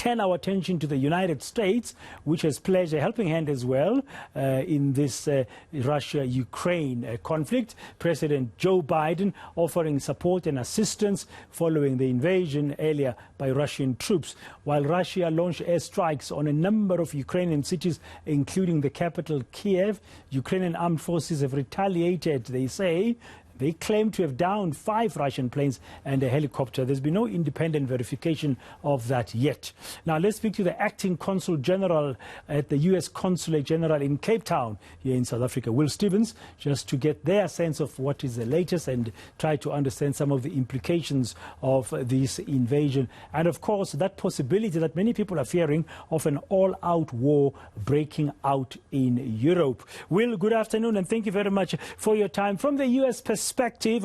turn our attention to the United States, which has pledged a helping hand as well in this Russia-Ukraine conflict. President Joe Biden offering support and assistance following the invasion earlier by Russian troops. While Russia launched airstrikes on a number of Ukrainian cities, including the capital Kiev, Ukrainian armed forces have retaliated, they say. They claim to have downed 5 Russian planes and a helicopter. There's been no independent verification of that yet. Now, let's speak to the acting Consul General at the U.S. Consulate General in Cape Town here in South Africa, Will Stevens, just to get their sense of what is the latest and try to understand some of the implications of this invasion. And, of course, that possibility that many people are fearing of an all-out war breaking out in Europe. Will, good afternoon, and thank you very much for your time. From the U.S. perspective,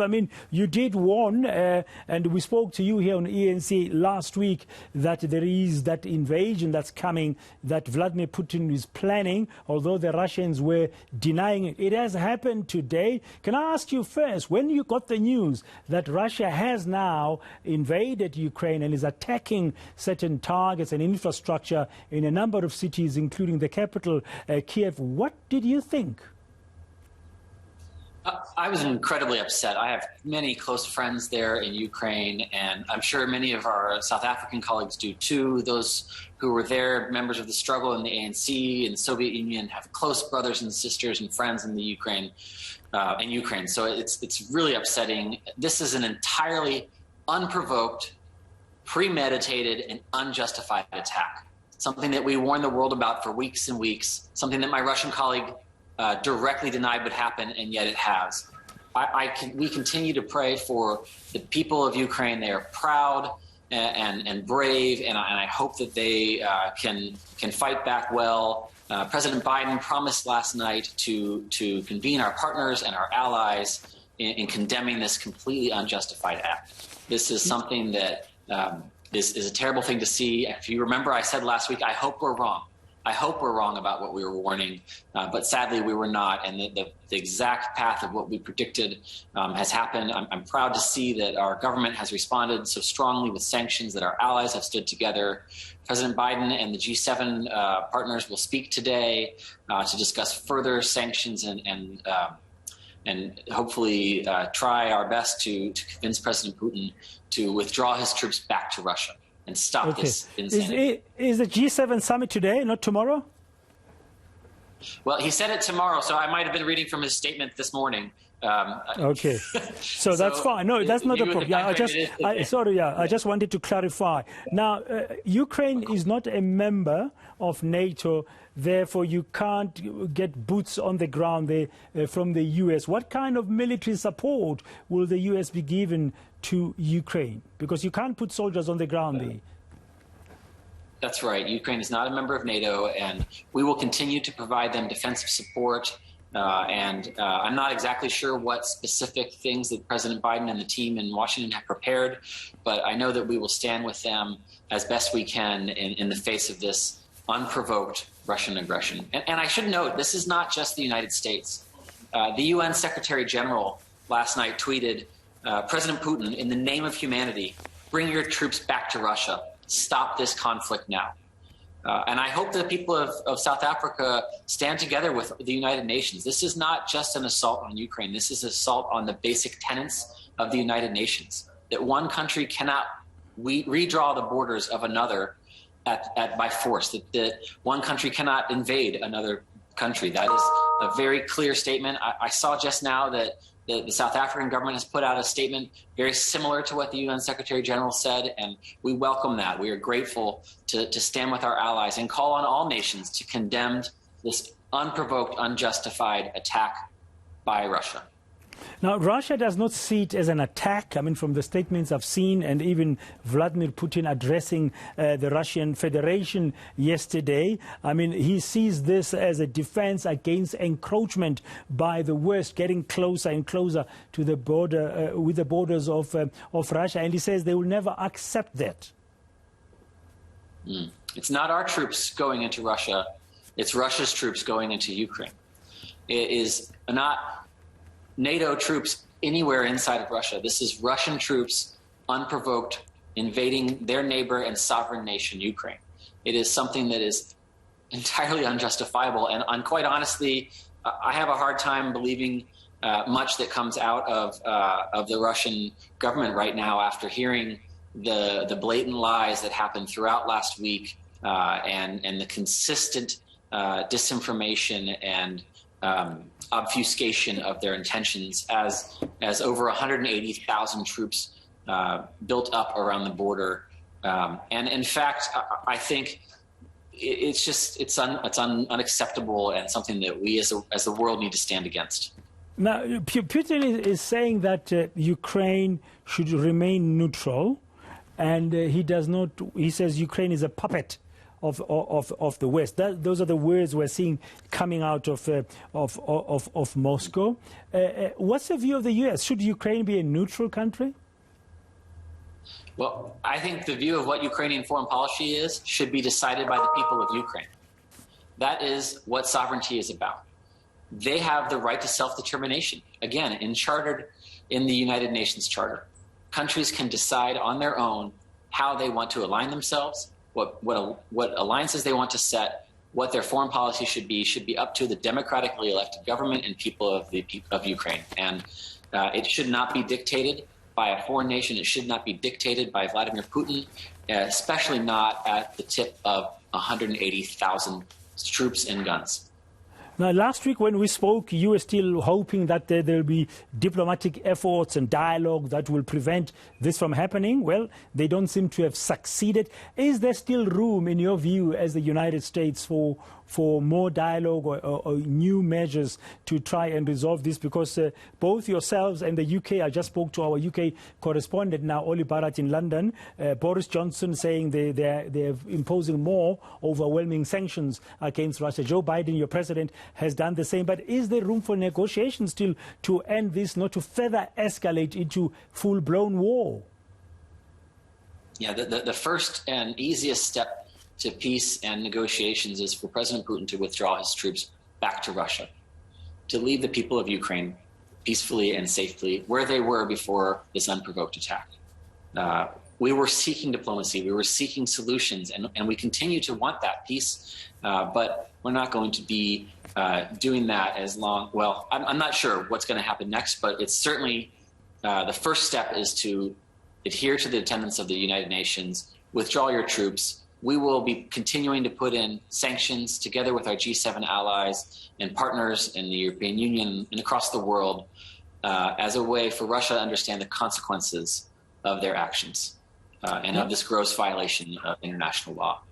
I mean, you did warn, and we spoke to you here on eNCA last week, that there is that invasion that's coming, that Vladimir Putin is planning, although the Russians were denying it. It has happened today. Can I ask you first, when you got the news that Russia has now invaded Ukraine and is attacking certain targets and infrastructure in a number of cities, including the capital, Kiev, what did you think? I was incredibly upset. I have many close friends there in Ukraine, and I'm sure many of our South African colleagues do too. Those who were there, members of the struggle in the ANC and the Soviet Union, have close brothers and sisters and friends in the Ukraine. So it's really upsetting. This is an entirely unprovoked, premeditated, and unjustified attack. Something that we warned the world about for weeks and weeks. Something that my Russian colleague directly denied would happen, and yet it has. We continue to pray for the people of Ukraine. They are proud and brave, and I hope that they can fight back well. President Biden promised last night to convene our partners and our allies in condemning this completely unjustified act. This is something that is a terrible thing to see. If you remember, I said last week, I hope we're wrong. I hope we're wrong about what we were warning, but sadly we were not, and the exact path of what we predicted has happened. I'm proud to see that our government has responded so strongly with sanctions, that our allies have stood together. President Biden and the G7 partners will speak today to discuss further sanctions and hopefully try our best to convince President Putin to withdraw his troops back to Russia and stop this insanity. Is the G7 summit today, not tomorrow? Well, he said it tomorrow, so I might have been reading from his statement this morning. Okay, so that's fine. No, that's not a problem. Yeah, I just wanted to clarify. Now, Ukraine is not a member of NATO, therefore you can't get boots on the ground there from the U.S. What kind of military support will the U.S. be given to Ukraine? Because you can't put soldiers on the ground there. That's right. Ukraine is not a member of NATO, and we will continue to provide them defensive support. I'm not exactly sure what specific things that President Biden and the team in Washington have prepared, but I know that we will stand with them as best we can in the face of this unprovoked Russian aggression. And I should note, this is not just the United States. The UN Secretary General last night tweeted, President Putin, in the name of humanity, bring your troops back to Russia. Stop this conflict now. And I hope that the people of South Africa stand together with the United Nations. This is not just an assault on Ukraine. This is an assault on the basic tenets of the United Nations, that one country cannot redraw the borders of another by force, that one country cannot invade another country. That is a very clear statement. I saw just now that the South African government has put out a statement very similar to what the UN Secretary General said, and we welcome that. We are grateful to stand with our allies and call on all nations to condemn this unprovoked, unjustified attack by Russia. Now, Russia does not see it as an attack. I mean, from the statements I've seen, and even Vladimir Putin addressing the Russian Federation yesterday, I mean, he sees this as a defense against encroachment by the West, getting closer and closer to the border, with the borders of Russia. And he says they will never accept that. It's not our troops going into Russia. It's Russia's troops going into Ukraine. It is not NATO troops anywhere inside of Russia. This is Russian troops, unprovoked, invading their neighbor and sovereign nation, Ukraine. It is something that is entirely unjustifiable. And quite honestly, I have a hard time believing much that comes out of the Russian government right now after hearing the blatant lies that happened throughout last week and the consistent disinformation and obfuscation of their intentions as over 180,000 troops built up around the border. And in fact, I think it's unacceptable and something that we as the world need to stand against. Now, Putin is saying that Ukraine should remain neutral, and he does not. He says Ukraine is a puppet of the West. Those are the words we're seeing coming out of Moscow. What's the view of the U.S.? Should Ukraine be a neutral country? Well, I think the view of what Ukrainian foreign policy should be decided by the people of Ukraine. That is what sovereignty is about. They have the right to self-determination. Again, chartered in the United Nations Charter. Countries can decide on their own how they want to align themselves, what alliances they want to set, what their foreign policy should be up to the democratically elected government and people of Ukraine. And it should not be dictated by a foreign nation. It should not be dictated by Vladimir Putin, especially not at the tip of 180,000 troops and guns. Now, last week when we spoke, you were still hoping that there will be diplomatic efforts and dialogue that will prevent this from happening. Well, they don't seem to have succeeded. Is there still room, in your view, as the United States for more dialogue or new measures to try and resolve this? Because both yourselves and the UK, I just spoke to our UK correspondent now, Oli Barrett in London, Boris Johnson saying they're imposing more overwhelming sanctions against Russia. Joe Biden, your president, has done the same. But is there room for negotiations still to end this, not to further escalate into full-blown war? Yeah, the first and easiest step to peace and negotiations is for President Putin to withdraw his troops back to Russia, to leave the people of Ukraine peacefully and safely where they were before this unprovoked attack. We were seeking diplomacy, we were seeking solutions, and we continue to want that peace, but we're not going to be doing that as long. Well, I'm not sure what's going to happen next, but it's certainly the first step is to adhere to the tenets of the United Nations, withdraw your troops. We will be continuing to put in sanctions together with our G7 allies and partners in the European Union and across the world as a way for Russia to understand the consequences of their actions and of this gross violation of international law.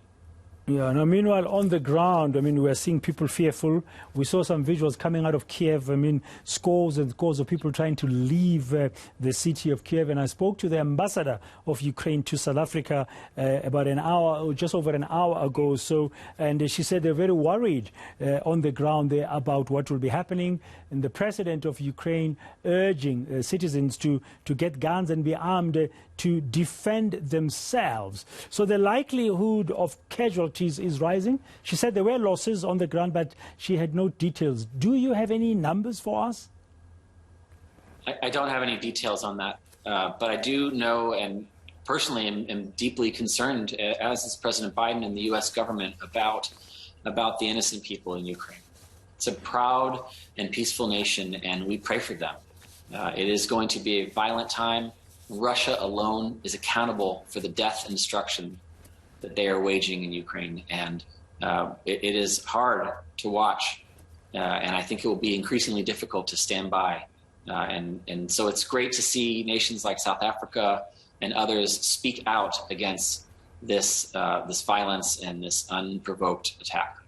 Yeah, now meanwhile, on the ground, I mean, we're seeing people fearful. We saw some visuals coming out of Kiev. I mean, scores and scores of people trying to leave the city of Kiev. And I spoke to the ambassador of Ukraine to South Africa about an hour, or just over an hour ago. And she said they're very worried on the ground there about what will be happening. And the president of Ukraine urging citizens to get guns and be armed to defend themselves. So the likelihood of casualties is rising. She said there were losses on the ground, but she had no details. Do you have any numbers for us? I don't have any details on that, but I do know and personally am deeply concerned, as is President Biden and the U.S. government, about the innocent people in Ukraine. It's a proud and peaceful nation, and we pray for them. It is going to be a violent time. Russia alone is accountable for the death and destruction that they are waging in Ukraine. And it is hard to watch. And I think it will be increasingly difficult to stand by. And so it's great to see nations like South Africa and others speak out against this violence and this unprovoked attack.